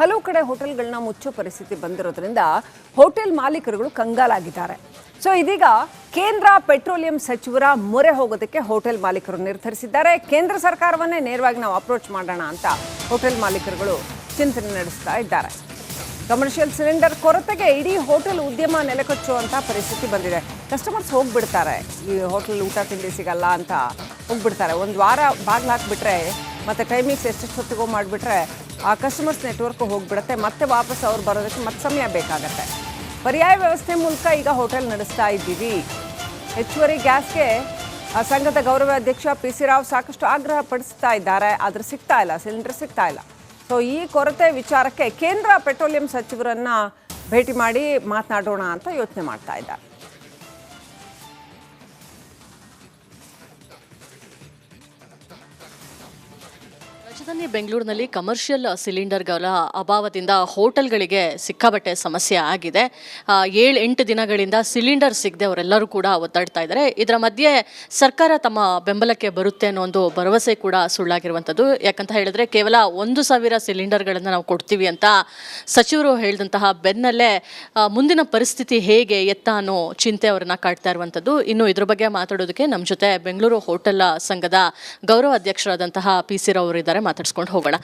ಹಲವು ಕಡೆ ಹೋಟೆಲ್ಗಳನ್ನ ಮುಚ್ಚೋ ಪರಿಸ್ಥಿತಿ ಬಂದಿರೋದ್ರಿಂದ ಹೋಟೆಲ್ ಮಾಲೀಕರುಗಳು ಕಂಗಾಲಾಗಿದ್ದಾರೆ. ಸೊ ಇದೀಗ ಕೇಂದ್ರ ಪೆಟ್ರೋಲಿಯಂ ಸಚಿವರ ಮೊರೆ ಹೋಗೋದಕ್ಕೆ ಹೋಟೆಲ್ ಮಾಲೀಕರು ನಿರ್ಧರಿಸಿದ್ದಾರೆ. ಕೇಂದ್ರ ಸರ್ಕಾರವನ್ನೇ ನೇರವಾಗಿ ನಾವು ಅಪ್ರೋಚ್ ಮಾಡೋಣ ಅಂತ ಹೋಟೆಲ್ ಮಾಲೀಕರುಗಳು ಚಿಂತನೆ ನಡೆಸ್ತಾ ಇದ್ದಾರೆ. ಕಮರ್ಷಿಯಲ್ ಸಿಲಿಂಡರ್ ಕೊರತೆಗೆ ಇಡೀ ಹೋಟೆಲ್ ಉದ್ಯಮ ನೆಲಕಚ್ಚುವಂಥ ಪರಿಸ್ಥಿತಿ ಬಂದಿದೆ. ಕಸ್ಟಮರ್ಸ್ ಹೋಗ್ಬಿಡ್ತಾರೆ, ಈ ಹೋಟೆಲ್ ಊಟ ತಿಂಡಿ ಸಿಗಲ್ಲ ಅಂತ ಹೋಗ್ಬಿಡ್ತಾರೆ. ಒಂದು ವಾರ ಬಾಗಿಲು ಹಾಕಿಬಿಟ್ರೆ ಮತ್ತು ಟೈಮಿಂಗ್ಸ್ ಎಷ್ಟೆಷ್ಟು ಹೊತ್ತಿಗೋ ಮಾಡಿಬಿಟ್ರೆ ಆ ಕಸ್ಟಮರ್ಸ್ ನೆಟ್ವರ್ಕ್ ಹೋಗ್ಬಿಡುತ್ತೆ. ಮತ್ತೆ ವಾಪಸ್ ಅವ್ರು ಬರೋದಕ್ಕೆ ಮತ್ತೆ ಸಮಯ ಬೇಕಾಗತ್ತೆ. ಪರ್ಯಾಯ ವ್ಯವಸ್ಥೆ ಮೂಲಕ ಈಗ ಹೋಟೆಲ್ ನಡೆಸ್ತಾ ಇದ್ದೀವಿ. ಹೆಚ್ಚುವರಿ ಗ್ಯಾಸ್ಗೆ ಸಂಘದ ಗೌರವ ಅಧ್ಯಕ್ಷ PC ರಾವ್ ಸಾಕಷ್ಟು ಆಗ್ರಹ ಪಡಿಸ್ತಾ ಇದ್ದಾರೆ. ಆದರೆ ಸಿಗ್ತಾ ಇಲ್ಲ, ಸಿಲಿಂಡರ್ ಸಿಗ್ತಾ ಇಲ್ಲ. ಸೊ ಈ ಕೊರತೆ ವಿಚಾರಕ್ಕೆ ಕೇಂದ್ರ ಪೆಟ್ರೋಲಿಯಂ ಸಚಿವರನ್ನ ಭೇಟಿ ಮಾಡಿ ಮಾತನಾಡೋಣ ಅಂತ ಯೋಚನೆ ಮಾಡ್ತಾ ಇದ್ದಾರೆ. ರಾಜಧಾನಿ ಬೆಂಗಳೂರಿನಲ್ಲಿ ಕಮರ್ಷಿಯಲ್ ಸಿಲಿಂಡರ್ಗಳ ಅಭಾವದಿಂದ ಹೋಟೆಲ್ಗಳಿಗೆ ಸಿಕ್ಕಾಬಟ್ಟೆ ಸಮಸ್ಯೆ ಆಗಿದೆ. 7-8 ದಿನಗಳಿಂದ ಸಿಲಿಂಡರ್ ಸಿಗದೆ ಅವರೆಲ್ಲರೂ ಕೂಡ ಒದ್ದಾಡ್ತಾ ಇದ್ದಾರೆ. ಇದರ ಮಧ್ಯೆ ಸರ್ಕಾರ ತಮ್ಮ ಬೆಂಬಲಕ್ಕೆ ಬರುತ್ತೆ ಅನ್ನೋ ಒಂದು ಭರವಸೆ ಕೂಡ ಸುಳ್ಳಾಗಿರುವಂಥದ್ದು. ಯಾಕಂತ ಹೇಳಿದ್ರೆ ಕೇವಲ 1,000 ಸಿಲಿಂಡರ್ಗಳನ್ನು ನಾವು ಕೊಡ್ತೀವಿ ಅಂತ ಸಚಿವರು ಹೇಳಿದಂತಹ ಬೆನ್ನಲ್ಲೇ ಮುಂದಿನ ಪರಿಸ್ಥಿತಿ ಹೇಗೆ ಎತ್ತ ಅನ್ನೋ ಚಿಂತೆ ಅವರನ್ನ ಕಾಡ್ತಾ ಇರುವಂಥದ್ದು. ಇನ್ನು ಇದ್ರ ಬಗ್ಗೆ ಮಾತಾಡೋದಕ್ಕೆ ನಮ್ಮ ಜೊತೆ ಬೆಂಗಳೂರು ಹೋಟೆಲ್ ಸಂಘದ ಗೌರವ ಅಧ್ಯಕ್ಷರಾದಂತಹ PC ರಾವ್ ಅವರು ಇದ್ದಾರೆ. ಮಾತಾಡ್ಸ್ಕೊಂಡು ಹೋಗೋಣ.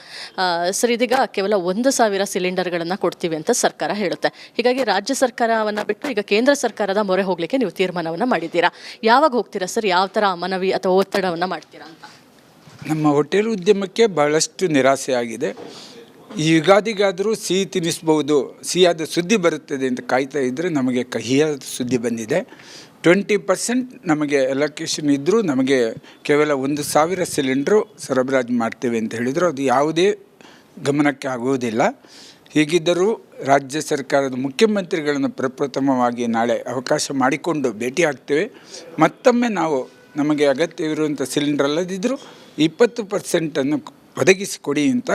ಸರ್, ಇದೀಗ ಕೇವಲ 1,000 ಸಿಲಿಂಡರ್ಗಳನ್ನು ಕೊಡ್ತೀವಿ ಅಂತ ಸರ್ಕಾರ ಹೇಳುತ್ತೆ. ಹೀಗಾಗಿ ರಾಜ್ಯ ಸರ್ಕಾರವನ್ನು ಬಿಟ್ಟು ಈಗ ಕೇಂದ್ರ ಸರ್ಕಾರದ ಮೊರೆ ಹೋಗ್ಲಿಕ್ಕೆ ನೀವು ತೀರ್ಮಾನವನ್ನು ಮಾಡಿದ್ದೀರಾ. ಯಾವಾಗ ಹೋಗ್ತೀರಾ ಸರ್? ಯಾವ ಥರ ಮನವಿ ಅಥವಾ ಒತ್ತಡವನ್ನು ಮಾಡ್ತೀರಾ ಅಂತ? ನಮ್ಮ ಹೋಟೆಲ್ ಉದ್ಯಮಕ್ಕೆ ಬಹಳಷ್ಟು ನಿರಾಸೆ ಆಗಿದೆ. ಈ ಯುಗಾದಿಗಾದರೂ ಸಿಹಿ ತಿನ್ನಿಸ್ಬೋದು, ಸಿಹಿಯಾದ ಸುದ್ದಿ ಬರುತ್ತದೆ ಅಂತ ಕಾಯ್ತಾ ಇದ್ದರೆ ನಮಗೆ ಕಹಿಯಾದ ಸುದ್ದಿ ಬಂದಿದೆ. 20% ನಮಗೆ ಅಲೋಕೇಶನ್ ಇದ್ದರೂ ನಮಗೆ ಕೇವಲ 1,000 ಸಿಲಿಂಡ್ರು ಸರಬರಾಜು ಮಾಡ್ತೇವೆ ಅಂತ ಹೇಳಿದರು. ಅದು ಯಾವುದೇ ಗಮನಕ್ಕೆ ಆಗುವುದಿಲ್ಲ. ಹೀಗಿದ್ದರೂ ರಾಜ್ಯ ಸರ್ಕಾರದ ಮುಖ್ಯಮಂತ್ರಿಗಳನ್ನು ಪ್ರಪ್ರಥಮವಾಗಿ ನಾಳೆ ಅವಕಾಶ ಮಾಡಿಕೊಂಡು ಭೇಟಿ ಆಗ್ತೇವೆ. ಮತ್ತೊಮ್ಮೆ ನಾವು ನಮಗೆ ಅಗತ್ಯವಿರುವಂಥ ಸಿಲಿಂಡರ್ ಅಲ್ಲದಿದ್ದರೂ 20% ಒದಗಿಸಿಕೊಡಿ ಅಂತ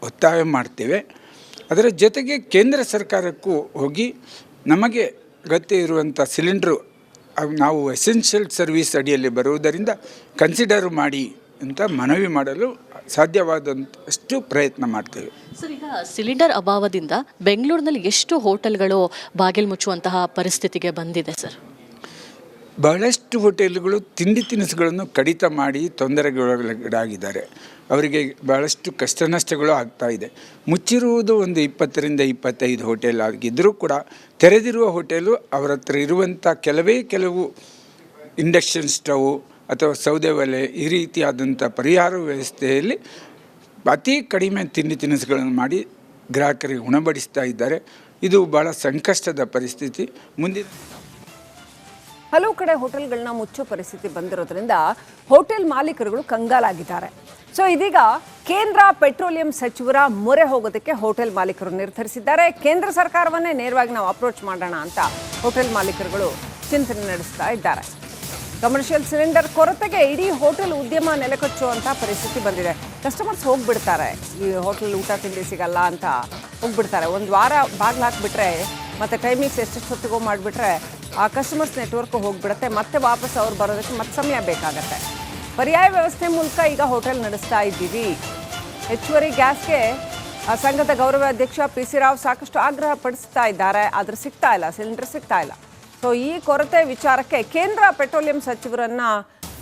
ಒತ್ತಾಯ ಮಾಡ್ತೇವೆ. ಅದರ ಜೊತೆಗೆ ಕೇಂದ್ರ ಸರ್ಕಾರಕ್ಕೂ ಹೋಗಿ ನಮಗೆ ಅಗತ್ಯ ಇರುವಂಥ ಸಿಲಿಂಡ್ರು ನಾವು ಎಸೆನ್ಷಿಯಲ್ ಸರ್ವಿಸ್ ಅಡಿಯಲ್ಲಿ ಬರುವುದರಿಂದ ಕನ್ಸಿಡರ್ ಮಾಡಿ ಅಂತ ಮನವಿ ಮಾಡಲು ಸಾಧ್ಯವಾದಷ್ಟು ಪ್ರಯತ್ನ ಮಾಡ್ತೇವೆ. ಸರ್, ಈಗ ಸಿಲಿಂಡರ್ ಅಭಾವದಿಂದ ಬೆಂಗಳೂರಿನಲ್ಲಿ ಎಷ್ಟು ಹೋಟೆಲ್ಗಳು ಬಾಗಿಲು ಮುಚ್ಚುವಂತಹ ಪರಿಸ್ಥಿತಿಗೆ ಬಂದಿದೆ ಸರ್? ಬಹಳಷ್ಟು ಹೋಟೆಲ್ಗಳು ತಿಂಡಿ ತಿನಿಸುಗಳನ್ನು ಕಡಿತ ಮಾಡಿ ತೊಂದರೆಗೊಳಗಾಗಿದ್ದಾರೆ. ಅವರಿಗೆ ಬಹಳಷ್ಟು ಕಷ್ಟ ನಷ್ಟಗಳು ಆಗ್ತಾ ಇದೆ. ಮುಚ್ಚಿರುವುದು ಒಂದು 20ರಿಂದ 25 ಹೋಟೆಲ್ ಆಗಿದ್ದರೂ ಕೂಡ ತೆರೆದಿರುವ ಹೋಟೆಲು ಅವರ ಹತ್ರ ಇರುವಂಥ ಕೆಲವು ಇಂಡಕ್ಷನ್ ಸ್ಟವ್ ಅಥವಾ ಸೌದೆ ಒಲೆ ಈ ರೀತಿಯಾದಂಥ ಪರಿಹಾರ ವ್ಯವಸ್ಥೆಯಲ್ಲಿ ಅತಿ ಕಡಿಮೆ ತಿಂಡಿ ತಿನಿಸುಗಳನ್ನು ಮಾಡಿ ಗ್ರಾಹಕರಿಗೆ ಉಣಬಡಿಸ್ತಾ ಇದ್ದಾರೆ. ಇದು ಭಾಳ ಸಂಕಷ್ಟದ ಪರಿಸ್ಥಿತಿ. ಮುಂದಿನ ಹಲವು ಕಡೆ ಹೋಟೆಲ್ಗಳನ್ನ ಮುಚ್ಚೋ ಪರಿಸ್ಥಿತಿ ಬಂದಿರೋದ್ರಿಂದ ಹೋಟೆಲ್ ಮಾಲೀಕರುಗಳು ಕಂಗಾಲಾಗಿದ್ದಾರೆ. ಸೊ ಇದೀಗ ಕೇಂದ್ರ ಪೆಟ್ರೋಲಿಯಂ ಸಚಿವರ ಮೊರೆ ಹೋಗೋದಕ್ಕೆ ಹೋಟೆಲ್ ಮಾಲೀಕರು ನಿರ್ಧರಿಸಿದ್ದಾರೆ. ಕೇಂದ್ರ ಸರ್ಕಾರವನ್ನೇ ನೇರವಾಗಿ ನಾವು ಅಪ್ರೋಚ್ ಮಾಡೋಣ ಅಂತ ಹೋಟೆಲ್ ಮಾಲೀಕರುಗಳು ಚಿಂತನೆ ನಡೆಸ್ತಾ ಇದ್ದಾರೆ. ಕಮರ್ಷಿಯಲ್ ಸಿಲಿಂಡರ್ ಕೊರತೆಗೆ ಇಡೀ ಹೋಟೆಲ್ ಉದ್ಯಮ ನೆಲಕಚ್ಚುವಂಥ ಪರಿಸ್ಥಿತಿ ಬಂದಿದೆ. ಕಸ್ಟಮರ್ಸ್ ಹೋಗ್ಬಿಡ್ತಾರೆ, ಈ ಹೋಟೆಲ್ ಊಟ ತಿಂಡಿ ಸಿಗಲ್ಲ ಅಂತ ಹೋಗ್ಬಿಡ್ತಾರೆ. ಒಂದು ವಾರ ಬಾಗಿಲು ಹಾಕಿಬಿಟ್ರೆ ಮತ್ತು ಟೈಮಿಂಗ್ಸ್ ಎಷ್ಟೆಷ್ಟು ಹೊತ್ತಿಗೋ ಮಾಡಿಬಿಟ್ರೆ ಆ ಕಸ್ಟಮರ್ಸ್ ನೆಟ್ವರ್ಕ್ ಹೋಗ್ಬಿಡುತ್ತೆ. ಮತ್ತೆ ವಾಪಸ್ ಅವ್ರು ಬರೋದಕ್ಕೆ ಮತ್ತೆ ಸಮಯ ಬೇಕಾಗತ್ತೆ. ಪರ್ಯಾಯ ವ್ಯವಸ್ಥೆ ಮೂಲಕ ಈಗ ಹೋಟೆಲ್ ನಡೆಸ್ತಾ ಇದ್ದೀವಿ. ಹೆಚ್ಚುವರಿ ಗ್ಯಾಸ್ಗೆ ಸಂಘದ ಗೌರವ ಅಧ್ಯಕ್ಷ PC ರಾವ್ ಸಾಕಷ್ಟು ಆಗ್ರಹ ಪಡಿಸ್ತಾ ಇದ್ದಾರೆ. ಆದರೆ ಸಿಗ್ತಾ ಇಲ್ಲ, ಸಿಲಿಂಡರ್ ಸಿಗ್ತಾ ಇಲ್ಲ. ಸೊ ಈ ಕೊರತೆ ವಿಚಾರಕ್ಕೆ ಕೇಂದ್ರ ಪೆಟ್ರೋಲಿಯಂ ಸಚಿವರನ್ನ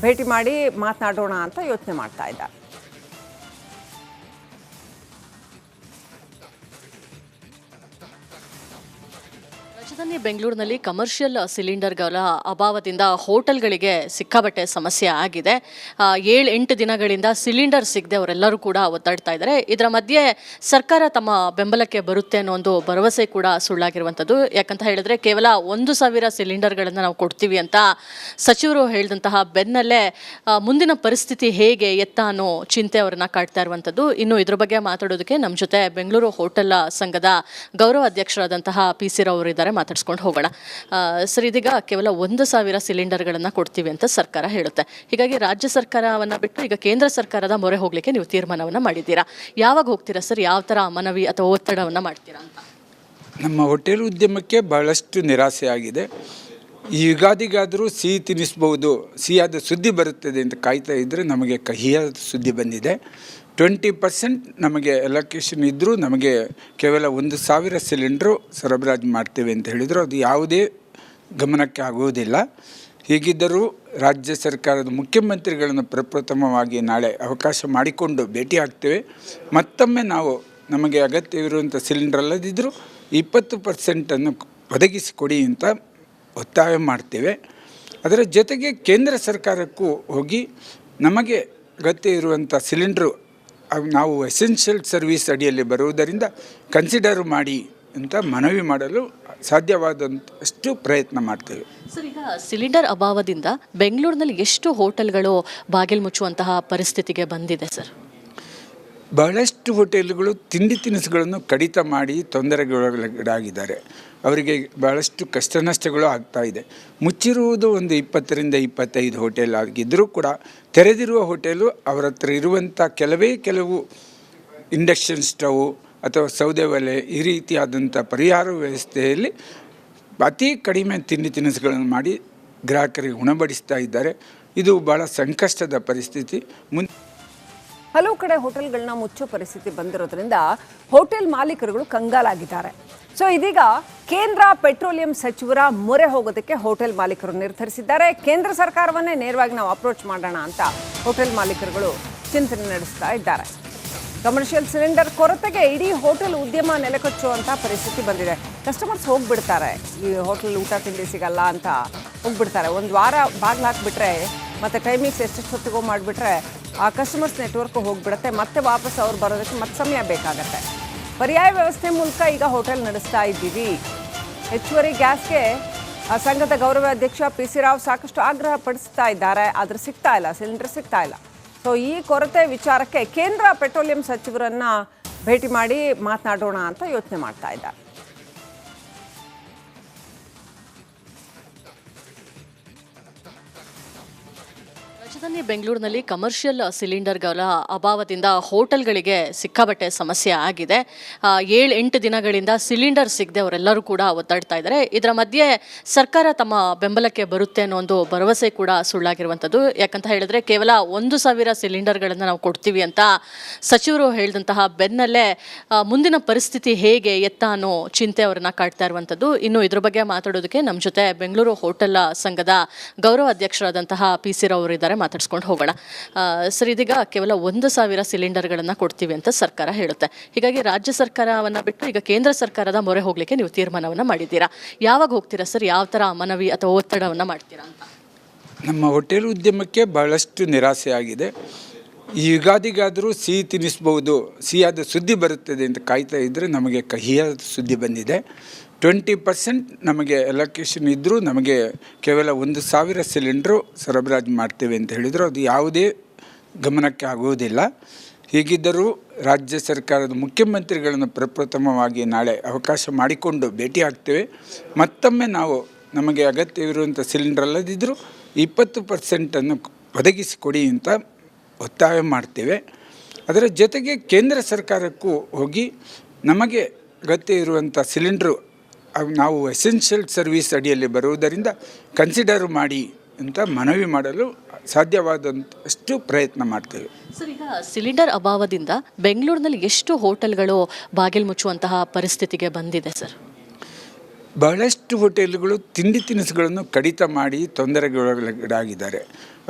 ಭೇಟಿ ಮಾಡಿ ಮಾತನಾಡೋಣ ಅಂತ ಯೋಚನೆ ಮಾಡ್ತಾ ಇದ್ದಾರೆ. ರಾಜಧಾನಿ ಬೆಂಗಳೂರಿನಲ್ಲಿ ಕಮರ್ಷಿಯಲ್ ಸಿಲಿಂಡರ್ಗಳ ಅಭಾವದಿಂದ ಹೋಟೆಲ್ಗಳಿಗೆ ಸಿಕ್ಕಾಬಟ್ಟೆ ಸಮಸ್ಯೆ ಆಗಿದೆ. 7-8 ದಿನಗಳಿಂದ ಸಿಲಿಂಡರ್ ಸಿಗದೆ ಅವರೆಲ್ಲರೂ ಕೂಡ ಒದ್ದಾಡ್ತಾ ಇದ್ದಾರೆ. ಇದರ ಮಧ್ಯೆ ಸರ್ಕಾರ ತಮ್ಮ ಬೆಂಬಲಕ್ಕೆ ಬರುತ್ತೆ ಅನ್ನೋ ಒಂದು ಭರವಸೆ ಕೂಡ ಸುಳ್ಳಾಗಿರುವಂಥದ್ದು. ಯಾಕಂತ ಹೇಳಿದ್ರೆ ಕೇವಲ 1,000 ಸಿಲಿಂಡರ್ಗಳನ್ನು ನಾವು ಕೊಡ್ತೀವಿ ಅಂತ ಸಚಿವರು ಹೇಳಿದಂತಹ ಬೆನ್ನಲ್ಲೇ ಮುಂದಿನ ಪರಿಸ್ಥಿತಿ ಹೇಗೆ ಎತ್ತ ಅನ್ನೋ ಚಿಂತೆ ಅವರನ್ನ ಕಾಡ್ತಾ ಇರುವಂಥದ್ದು. ಇನ್ನು ಇದ್ರ ಬಗ್ಗೆ ಮಾತಾಡೋದಕ್ಕೆ ನಮ್ಮ ಜೊತೆ ಬೆಂಗಳೂರು ಹೋಟೆಲ್ ಸಂಘದ ಗೌರವ ಅಧ್ಯಕ್ಷರಾದಂತಹ PC ರಾವ್ ಅವರು ಇದ್ದಾರೆ. ಮಾತಾಡ್ಸ್ಕೊಂಡು ಹೋಗೋಣ. ಸರ್, ಇದೀಗ ಕೇವಲ 1,000 ಸಿಲಿಂಡರ್ಗಳನ್ನು ಕೊಡ್ತೀವಿ ಅಂತ ಸರ್ಕಾರ ಹೇಳುತ್ತೆ. ಹೀಗಾಗಿ ರಾಜ್ಯ ಸರ್ಕಾರವನ್ನು ಬಿಟ್ಟು ಈಗ ಕೇಂದ್ರ ಸರ್ಕಾರದ ಮೊರೆ ಹೋಗ್ಲಿಕ್ಕೆ ನೀವು ತೀರ್ಮಾನವನ್ನು ಮಾಡಿದ್ದೀರಾ. ಯಾವಾಗ ಹೋಗ್ತೀರಾ ಸರ್? ಯಾವ ಥರ ಮನವಿ ಅಥವಾ ಒತ್ತಡವನ್ನು ಮಾಡ್ತೀರಾ ಅಂತ? ನಮ್ಮ ಹೋಟೆಲ್ ಉದ್ಯಮಕ್ಕೆ ಬಹಳಷ್ಟು ನಿರಾಸೆ ಆಗಿದೆ. ಈ ಯುಗಾದಿಗಾದರೂ ಸಿಹಿ ತಿನ್ನಿಸ್ಬೋದು, ಸಿಹಿಯಾದ ಸುದ್ದಿ ಬರುತ್ತದೆ ಅಂತ ಕಾಯ್ತಾ ಇದ್ದರೆ ನಮಗೆ ಕಹಿಯಾದ ಸುದ್ದಿ ಬಂದಿದೆ. 20% ನಮಗೆ ಅಲೋಕೇಶನ್ ಇದ್ದರೂ ನಮಗೆ ಕೇವಲ 1,000 ಸಿಲಿಂಡ್ರು ಸರಬರಾಜು ಮಾಡ್ತೇವೆ ಅಂತ ಹೇಳಿದರು. ಅದು ಯಾವುದೇ ಗಮನಕ್ಕೆ ಆಗುವುದಿಲ್ಲ. ಹೀಗಿದ್ದರೂ ರಾಜ್ಯ ಸರ್ಕಾರದ ಮುಖ್ಯಮಂತ್ರಿಗಳನ್ನು ಪ್ರಪ್ರಥಮವಾಗಿ ನಾಳೆ ಅವಕಾಶ ಮಾಡಿಕೊಂಡು ಭೇಟಿ ಆಗ್ತೇವೆ. ಮತ್ತೊಮ್ಮೆ ನಾವು ನಮಗೆ ಅಗತ್ಯವಿರುವಂಥ ಸಿಲಿಂಡರ್ ಅಲ್ಲದಿದ್ದರೂ 20% ಒದಗಿಸಿಕೊಡಿ ಅಂತ ಒತ್ತಾಯ ಮಾಡ್ತೇವೆ. ಅದರ ಜೊತೆಗೆ ಕೇಂದ್ರ ಸರ್ಕಾರಕ್ಕೂ ಹೋಗಿ ನಮಗೆ ಅಗತ್ಯ ಇರುವಂಥ ಸಿಲಿಂಡ್ರು ನಾವು ಎಸೆನ್ಷಿಯಲ್ ಸರ್ವಿಸ್ ಅಡಿಯಲ್ಲಿ ಬರುವುದರಿಂದ ಕನ್ಸಿಡರ್ ಮಾಡಿ ಅಂತ ಮನವಿ ಮಾಡಲು ಸಾಧ್ಯವಾದಷ್ಟು ಪ್ರಯತ್ನ ಮಾಡ್ತೇವೆ. ಸರ್, ಈಗ ಸಿಲಿಂಡರ್ ಅಭಾವದಿಂದ ಬೆಂಗಳೂರಿನಲ್ಲಿ ಎಷ್ಟು ಹೋಟೆಲ್ಗಳು ಬಾಗಿಲು ಮುಚ್ಚುವಂತಹ ಪರಿಸ್ಥಿತಿಗೆ ಬಂದಿದೆ ಸರ್? ಬಹಳಷ್ಟು ಹೋಟೆಲ್ಗಳು ತಿಂಡಿ ತಿನಿಸುಗಳನ್ನು ಕಡಿತ ಮಾಡಿ ತೊಂದರೆಗೊಳಗಾಗಿದ್ದಾರೆ. ಅವರಿಗೆ ಬಹಳಷ್ಟು ಕಷ್ಟ ನಷ್ಟಗಳು ಆಗ್ತಾ ಇದೆ. ಮುಚ್ಚಿರುವುದು ಒಂದು 20ರಿಂದ 25 ಹೋಟೆಲ್ ಆಗಿದ್ದರೂ ಕೂಡ ತೆರೆದಿರುವ ಹೋಟೆಲು ಅವರ ಹತ್ರ ಇರುವಂಥ ಕೆಲವು ಇಂಡಕ್ಷನ್ ಸ್ಟವ್ ಅಥವಾ ಸೌದೆ ಒಲೆ ಈ ರೀತಿಯಾದಂಥ ಪರಿಹಾರ ವ್ಯವಸ್ಥೆಯಲ್ಲಿ ಅತಿ ಕಡಿಮೆ ತಿಂಡಿ ತಿನಿಸುಗಳನ್ನು ಮಾಡಿ ಗ್ರಾಹಕರಿಗೆ ಉಣಬಡಿಸ್ತಾ ಇದ್ದಾರೆ. ಇದು ಭಾಳ ಸಂಕಷ್ಟದ ಪರಿಸ್ಥಿತಿ. ಹಲವು ಕಡೆ ಹೋಟೆಲ್ಗಳನ್ನ ಮುಚ್ಚೋ ಪರಿಸ್ಥಿತಿ ಬಂದಿರೋದ್ರಿಂದ ಹೋಟೆಲ್ ಮಾಲೀಕರುಗಳು ಕಂಗಾಲಾಗಿದ್ದಾರೆ. ಸೊ ಇದೀಗ ಕೇಂದ್ರ ಪೆಟ್ರೋಲಿಯಂ ಸಚಿವರ ಮೊರೆ ಹೋಗೋದಕ್ಕೆ ಹೋಟೆಲ್ ಮಾಲೀಕರು ನಿರ್ಧರಿಸಿದ್ದಾರೆ. ಕೇಂದ್ರ ಸರ್ಕಾರವನ್ನೇ ನೇರವಾಗಿ ನಾವು ಅಪ್ರೋಚ್ ಮಾಡೋಣ ಅಂತ ಹೋಟೆಲ್ ಮಾಲೀಕರುಗಳು ಚಿಂತನೆ ನಡೆಸ್ತಾ ಇದ್ದಾರೆ. ಕಮರ್ಷಿಯಲ್ ಸಿಲಿಂಡರ್ ಕೊರತೆಗೆ ಇಡೀ ಹೋಟೆಲ್ ಉದ್ಯಮ ನೆಲಕಚ್ಚುವಂಥ ಪರಿಸ್ಥಿತಿ ಬಂದಿದೆ. ಕಸ್ಟಮರ್ಸ್ ಹೋಗ್ಬಿಡ್ತಾರೆ, ಈ ಹೋಟೆಲ್ ಊಟ ತಿಂಡಿ ಸಿಗಲ್ಲ ಅಂತ ಹೋಗ್ಬಿಡ್ತಾರೆ. ಒಂದು ವಾರ ಬಾಗಿಲು ಹಾಕಿಬಿಟ್ರೆ ಮತ್ತು ಟೈಮಿಂಗ್ಸ್ ಎಷ್ಟೆಷ್ಟು ಹೊತ್ತಿಗೋ ಮಾಡಿಬಿಟ್ರೆ ಆ ಕಸ್ಟಮರ್ಸ್ ನೆಟ್ವರ್ಕ್ ಹೋಗಿಬಿಡುತ್ತೆ. ಮತ್ತೆ ವಾಪಸ್ ಅವ್ರು ಬರೋದಕ್ಕೆ ಮತ್ತೆ ಸಮಯ ಬೇಕಾಗತ್ತೆ. ಪರ್ಯಾಯ ವ್ಯವಸ್ಥೆ ಮೂಲಕ ಈಗ ಹೋಟೆಲ್ ನಡೆಸ್ತಾ ಇದ್ದೀವಿ. ಹೆಚ್ಚುವರಿ ಗ್ಯಾಸ್ಗೆ ಸಂಘದ ಗೌರವ ಅಧ್ಯಕ್ಷ PC ರಾವ್ ಸಾಕಷ್ಟು ಆಗ್ರಹ ಪಡಿಸ್ತಾ ಇದ್ದಾರೆ. ಆದರೆ ಸಿಗ್ತಾ ಇಲ್ಲ, ಸಿಲಿಂಡರ್ ಸಿಗ್ತಾ ಇಲ್ಲ. ಸೊ ಈ ಕೊರತೆ ವಿಚಾರಕ್ಕೆ ಕೇಂದ್ರ ಪೆಟ್ರೋಲಿಯಂ ಸಚಿವರನ್ನ ಭೇಟಿ ಮಾಡಿ ಮಾತನಾಡೋಣ ಅಂತ ಯೋಚನೆ ಮಾಡ್ತಾ ಇದ್ದಾರೆ. ರಾಜಧಾನಿ ಬೆಂಗಳೂರಿನಲ್ಲಿ ಕಮರ್ಷಿಯಲ್ ಸಿಲಿಂಡರ್ಗಳ ಅಭಾವದಿಂದ ಹೋಟೆಲ್ಗಳಿಗೆ ಸಿಕ್ಕಾಬಟ್ಟೆ ಸಮಸ್ಯೆ ಆಗಿದೆ. 7-8 ದಿನಗಳಿಂದ ಸಿಲಿಂಡರ್ ಸಿಗದೆ ಅವರೆಲ್ಲರೂ ಕೂಡ ಒದ್ದಾಡ್ತಾ ಇದ್ದಾರೆ. ಇದರ ಮಧ್ಯೆ ಸರ್ಕಾರ ತಮ್ಮ ಬೆಂಬಲಕ್ಕೆ ಬರುತ್ತೆ ಅನ್ನೋ ಒಂದು ಭರವಸೆ ಕೂಡ ಸುಳ್ಳಾಗಿರುವಂಥದ್ದು. ಯಾಕಂತ ಹೇಳಿದ್ರೆ ಕೇವಲ 1,000 ಸಿಲಿಂಡರ್ಗಳನ್ನು ನಾವು ಕೊಡ್ತೀವಿ ಅಂತ ಸಚಿವರು ಹೇಳಿದಂತಹ ಬೆನ್ನಲ್ಲೇ ಮುಂದಿನ ಪರಿಸ್ಥಿತಿ ಹೇಗೆ ಎತ್ತ ಅನ್ನೋ ಚಿಂತೆ ಅವರನ್ನ ಕಾಡ್ತಾ ಇರುವಂಥದ್ದು. ಇನ್ನು ಇದ್ರ ಬಗ್ಗೆ ಮಾತಾಡೋದಕ್ಕೆ ನಮ್ಮ ಜೊತೆ ಬೆಂಗಳೂರು ಹೋಟೆಲ್ ಸಂಘದ ಗೌರವ ಅಧ್ಯಕ್ಷರಾದಂತಹ PC ರಾವ್ ಅವರು ಇದ್ದಾರೆ. ಮಾತಾಡ್ಸ್ಕೊಂಡು ಹೋಗೋಣ. ಸರ್, ಇದೀಗ ಕೇವಲ 1,000 ಸಿಲಿಂಡರ್ಗಳನ್ನು ಕೊಡ್ತೀವಿ ಅಂತ ಸರ್ಕಾರ ಹೇಳುತ್ತೆ. ಹೀಗಾಗಿ ರಾಜ್ಯ ಸರ್ಕಾರವನ್ನು ಬಿಟ್ಟು ಈಗ ಕೇಂದ್ರ ಸರ್ಕಾರದ ಮೊರೆ ಹೋಗ್ಲಿಕ್ಕೆ ನೀವು ತೀರ್ಮಾನವನ್ನು ಮಾಡಿದ್ದೀರಾ. ಯಾವಾಗ ಹೋಗ್ತೀರಾ ಸರ್? ಯಾವ ಥರ ಮನವಿ ಅಥವಾ ಒತ್ತಡವನ್ನು ಮಾಡ್ತೀರಾ ಅಂತ? ನಮ್ಮ ಹೋಟೆಲ್ ಉದ್ಯಮಕ್ಕೆ ಬಹಳಷ್ಟು ನಿರಾಸೆ ಆಗಿದೆ. ಈ ಯುಗಾದಿಗಾದರೂ ಸಿಹಿ ತಿನ್ನಿಸ್ಬೋದು, ಸಿಹಿಯಾದ ಸುದ್ದಿ ಬರುತ್ತದೆ ಅಂತ ಕಾಯ್ತಾ ಇದ್ದರೆ ನಮಗೆ ಕಹಿಯಾದ ಸುದ್ದಿ ಬಂದಿದೆ. 20% ನಮಗೆ ಅಲೋಕೇಶನ್ ಇದ್ದರೂ ನಮಗೆ ಕೇವಲ 1,000 ಸಿಲಿಂಡ್ರು ಸರಬರಾಜು ಮಾಡ್ತೇವೆ ಅಂತ ಹೇಳಿದರು. ಅದು ಯಾವುದೇ ಗಮನಕ್ಕೆ ಆಗುವುದಿಲ್ಲ. ಹೀಗಿದ್ದರೂ ರಾಜ್ಯ ಸರ್ಕಾರದ ಮುಖ್ಯಮಂತ್ರಿಗಳನ್ನು ಪ್ರಪ್ರಥಮವಾಗಿ ನಾಳೆ ಅವಕಾಶ ಮಾಡಿಕೊಂಡು ಭೇಟಿ ಆಗ್ತೇವೆ. ಮತ್ತೊಮ್ಮೆ ನಾವು ನಮಗೆ ಅಗತ್ಯವಿರುವಂಥ ಸಿಲಿಂಡರ್ ಅಲ್ಲದಿದ್ದರೂ 20% ಒದಗಿಸಿಕೊಡಿ ಅಂತ ಒತ್ತಾಯ ಮಾಡ್ತೇವೆ. ಅದರ ಜೊತೆಗೆ ಕೇಂದ್ರ ಸರ್ಕಾರಕ್ಕೂ ಹೋಗಿ ನಮಗೆ ಅಗತ್ಯ ಇರುವಂಥ ಸಿಲಿಂಡ್ರು ನಾವು ಎಸೆನ್ಷಿಯಲ್ ಸರ್ವಿಸ್ ಅಡಿಯಲ್ಲಿ ಬರುವುದರಿಂದ ಕನ್ಸಿಡರ್ ಮಾಡಿ ಅಂತ ಮನವಿ ಮಾಡಲು ಸಾಧ್ಯವಾದಷ್ಟು ಪ್ರಯತ್ನ ಮಾಡ್ತೇವೆ. ಸರ್, ಈಗ ಸಿಲಿಂಡರ್ ಅಭಾವದಿಂದ ಬೆಂಗಳೂರಿನಲ್ಲಿ ಎಷ್ಟು ಹೋಟೆಲ್ಗಳು ಬಾಗಿಲು ಮುಚ್ಚುವಂತಹ ಪರಿಸ್ಥಿತಿಗೆ ಬಂದಿದೆ ಸರ್? ಬಹಳಷ್ಟು ಹೋಟೆಲ್ಗಳು ತಿಂಡಿ ತಿನಿಸುಗಳನ್ನು ಕಡಿತ ಮಾಡಿ ತೊಂದರೆಗೊಳಗಾಗಿದ್ದಾರೆ.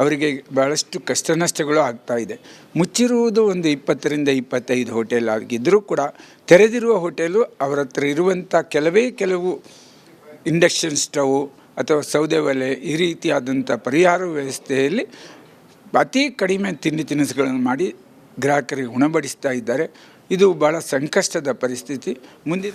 ಅವರಿಗೆ ಬಹಳಷ್ಟು ಕಷ್ಟ ನಷ್ಟಗಳು ಆಗ್ತಾ ಇದೆ. ಮುಚ್ಚಿರುವುದು ಒಂದು 20ರಿಂದ 25 ಹೋಟೆಲ್ ಆಗಿದ್ದರೂ ಕೂಡ ತೆರೆದಿರುವ ಹೋಟೆಲು ಅವರ ಹತ್ರ ಇರುವಂಥ ಕೆಲವು ಇಂಡಕ್ಷನ್ ಸ್ಟವ್ ಅಥವಾ ಸೌದೆ ಒಲೆ ಈ ರೀತಿಯಾದಂಥ ಪರಿಹಾರ ವ್ಯವಸ್ಥೆಯಲ್ಲಿ ಅತಿ ಕಡಿಮೆ ತಿಂಡಿ ತಿನಿಸುಗಳನ್ನು ಮಾಡಿ ಗ್ರಾಹಕರಿಗೆ ಉಣಬಡಿಸ್ತಾ ಇದ್ದಾರೆ. ಇದು ಭಾಳ ಸಂಕಷ್ಟದ ಪರಿಸ್ಥಿತಿ. ಮುಂದಿನ